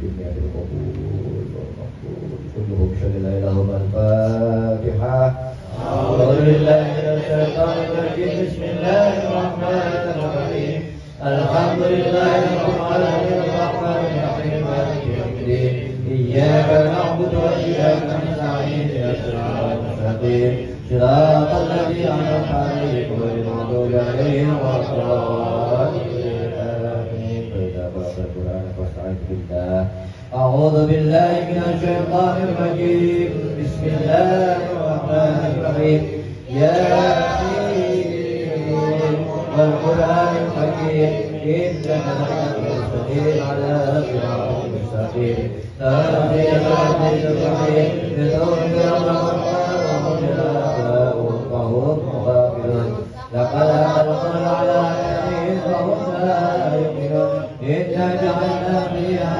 بالنية القبول والمقبول كلهم شهد لهم الفاتحة. أعوذ بالله من الشيطان الرجيم. بسم الله الرحمن الرحيم. الحمد لله رب العالمين الرحمن الرحيم مالك يوم الدين. إياك نعبد وإياك نستعين اهدنا الصراط المستقيم صراط الذين أنعمت عليهم غير المغضوب عليهم ولا الضالين آمين. فإذا قرأت القرآن فاستعذ بالله. أعوذ بالله من الشيطان الرجيم. بسم الله الرحمن الرحيم. ياسين والقرآن الحكيم إنك لمستقيم على صراط مستقيم. تنزيل العزيز الرحيم لتنذر الرحمن وهم غافلون. لقد خلقنا على أيديهم فهم لا يؤمنون. إنا جعلنا فيها